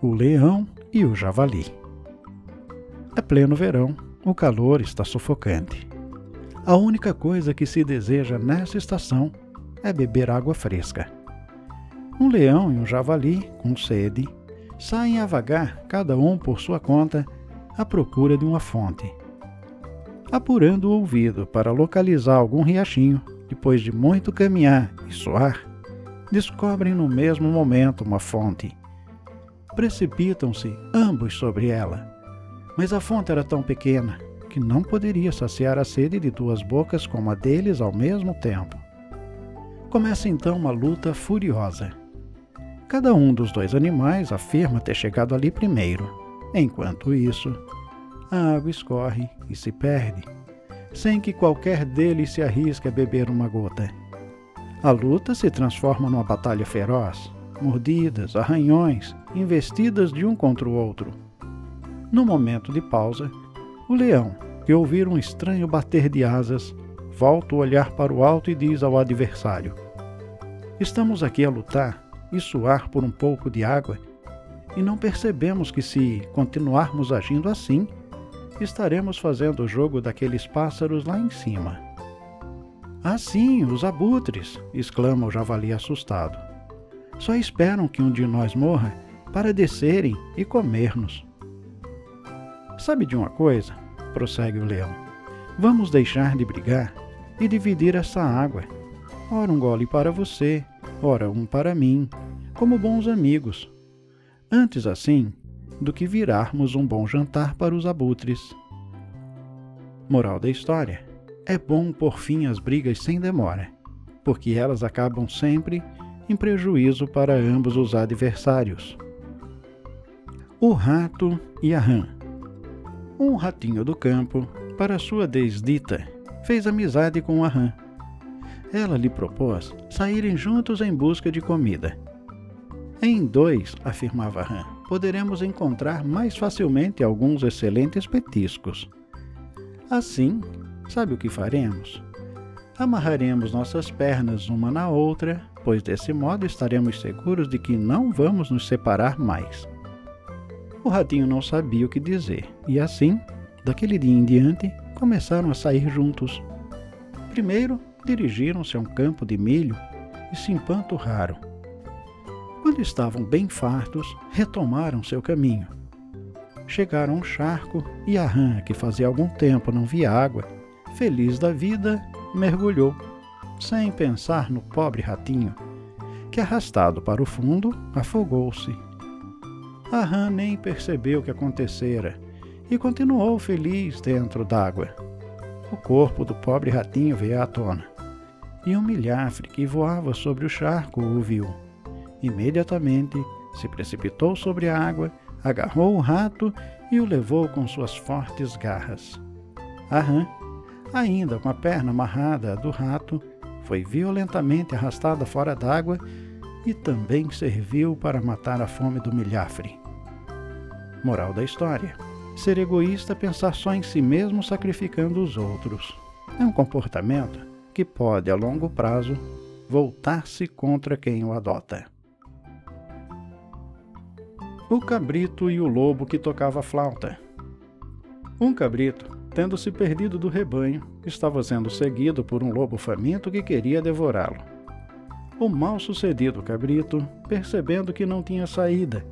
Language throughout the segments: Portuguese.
O leão e o javali. É pleno verão, o calor está sufocante. A única coisa que se deseja nessa estação é beber água fresca. Um leão e um javali, com sede, saem a vagar, cada um por sua conta, à procura de uma fonte. Apurando o ouvido para localizar algum riachinho, depois de muito caminhar e suar, descobrem no mesmo momento uma fonte. Precipitam-se ambos sobre ela, mas a fonte era tão pequena que não poderia saciar a sede de duas bocas como a deles ao mesmo tempo. Começa então uma luta furiosa. Cada um dos dois animais afirma ter chegado ali primeiro. Enquanto isso, a água escorre e se perde, sem que qualquer deles se arrisque a beber uma gota. A luta se transforma numa batalha feroz, mordidas, arranhões, investidas de um contra o outro. No momento de pausa, o leão, que ouvir um estranho bater de asas, volta o olhar para o alto e diz ao adversário: "Estamos aqui a lutar e suar por um pouco de água, e não percebemos que, se continuarmos agindo assim, estaremos fazendo o jogo daqueles pássaros lá em cima." "Ah, sim, os abutres!" exclama o javali assustado. "Só esperam que um de nós morra para descerem e comer-nos." "Sabe de uma coisa?" prossegue o leão. "Vamos deixar de brigar e dividir essa água. Ora um gole para você, ora um para mim, como bons amigos. Antes assim do que virarmos um bom jantar para os abutres." Moral da história: é bom pôr fim às brigas sem demora, porque elas acabam sempre em prejuízo para ambos os adversários. O rato e a rã. Um ratinho do campo, para sua desdita, fez amizade com a rã. Ela lhe propôs saírem juntos em busca de comida. "Em dois," afirmava a rã, "poderemos encontrar mais facilmente alguns excelentes petiscos. Assim, sabe o que faremos? Amarraremos nossas pernas uma na outra, pois desse modo estaremos seguros de que não vamos nos separar mais." O ratinho não sabia o que dizer, e assim, daquele dia em diante, começaram a sair juntos. Primeiro, dirigiram-se a um campo de milho e se empanturraram. Quando estavam bem fartos, retomaram seu caminho. Chegaram a um charco e a rã, que fazia algum tempo não via água, feliz da vida, mergulhou, sem pensar no pobre ratinho, que, arrastado para o fundo, afogou-se. A rã nem percebeu o que acontecera e continuou feliz dentro d'água. O corpo do pobre ratinho veio à tona, e um milhafre que voava sobre o charco o viu. Imediatamente se precipitou sobre a água, agarrou o rato e o levou com suas fortes garras. A rã, ainda com a perna amarrada do rato, foi violentamente arrastada fora d'água e também serviu para matar a fome do milhafre. Moral da história: ser egoísta é pensar só em si mesmo, sacrificando os outros. É um comportamento que pode, a longo prazo, voltar-se contra quem o adota. O cabrito e o lobo que tocava flauta. Um cabrito, tendo se perdido do rebanho, estava sendo seguido por um lobo faminto que queria devorá-lo. O mal-sucedido cabrito, percebendo que não tinha saída,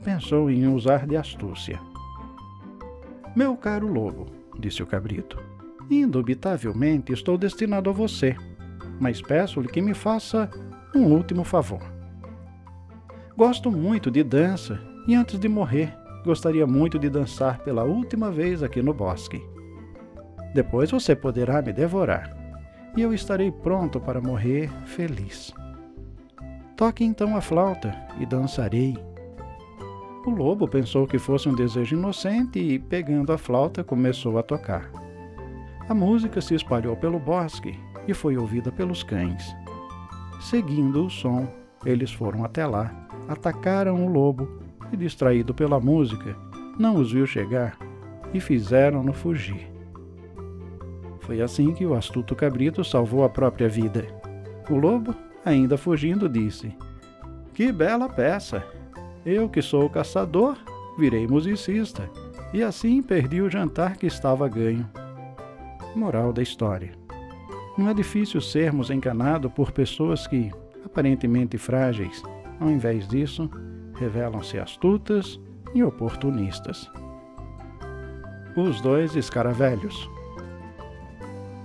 pensou em usar de astúcia. "Meu caro lobo", disse o cabrito, "indubitavelmente estou destinado a você, mas peço-lhe que me faça um último favor. Gosto muito de dança e, antes de morrer, gostaria muito de dançar pela última vez aqui no bosque. Depois você poderá me devorar, e eu estarei pronto para morrer feliz. Toque então a flauta e dançarei." O lobo pensou que fosse um desejo inocente e, pegando a flauta, começou a tocar. A música se espalhou pelo bosque e foi ouvida pelos cães. Seguindo o som, eles foram até lá, atacaram o lobo e, distraído pela música, não os viu chegar e fizeram-no fugir. Foi assim que o astuto cabrito salvou a própria vida. O lobo, ainda fugindo, disse: "Que bela peça! Eu, que sou caçador, virei musicista, e assim perdi o jantar que estava ganho. Moral da história: não é difícil sermos enganados por pessoas que, aparentemente frágeis, ao invés disso, revelam-se astutas e oportunistas. Os dois escaravelhos.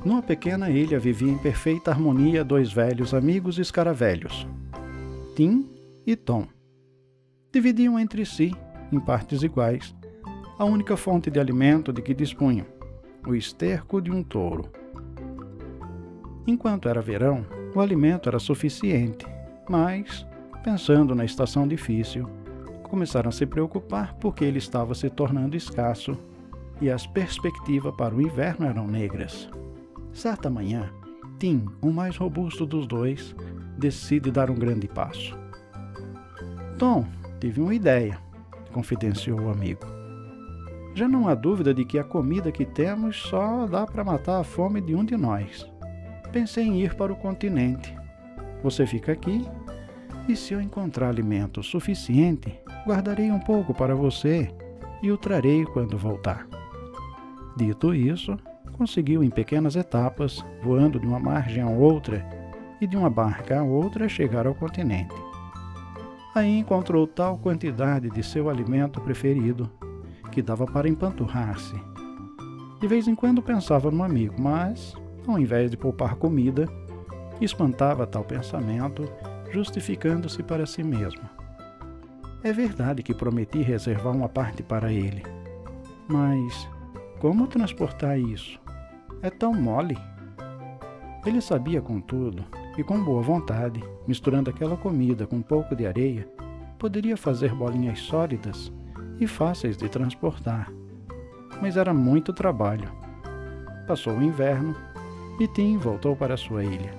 Numa pequena ilha viviam em perfeita harmonia dois velhos amigos escaravelhos, Tim e Tom. Dividiam entre si, em partes iguais, a única fonte de alimento de que dispunham, o esterco de um touro. Enquanto era verão, o alimento era suficiente, mas, pensando na estação difícil, começaram a se preocupar porque ele estava se tornando escasso e as perspectivas para o inverno eram negras. Certa manhã, Tim, o mais robusto dos dois, decide dar um grande passo. Tom, tive uma ideia, confidenciou o amigo. Já não há dúvida de que a comida que temos só dá para matar a fome de um de nós. Pensei em ir para o continente. Você fica aqui, e se eu encontrar alimento suficiente, guardarei um pouco para você e o trarei quando voltar. Dito isso, conseguiu em pequenas etapas, voando de uma margem a outra e de uma barca a outra, chegar ao continente. Aí encontrou tal quantidade de seu alimento preferido que dava para empanturrar-se. De vez em quando pensava no amigo, mas, ao invés de poupar comida, espantava tal pensamento, justificando-se para si mesmo. É verdade que prometi reservar uma parte para ele, mas como transportar isso? É tão mole. Ele sabia, contudo, que com boa vontade, misturando aquela comida com um pouco de areia, poderia fazer bolinhas sólidas e fáceis de transportar. Mas era muito trabalho. Passou o inverno e Tim voltou para sua ilha.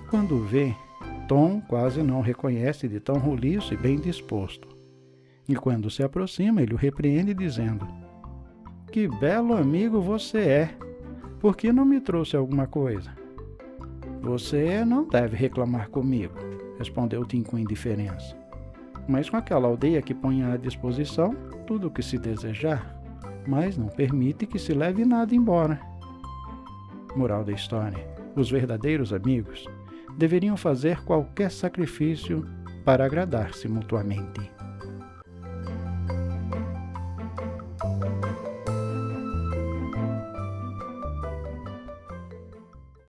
Quando o vê, Tom quase não o reconhece de tão roliço e bem disposto. E quando se aproxima, ele o repreende dizendo: "Que belo amigo você é! Por que não me trouxe alguma coisa?" "Você não deve reclamar comigo", respondeu Tim com indiferença. "Mas com aquela aldeia que põe à disposição tudo o que se desejar, mas não permite que se leve nada embora." Moral da história: os verdadeiros amigos deveriam fazer qualquer sacrifício para agradar-se mutuamente.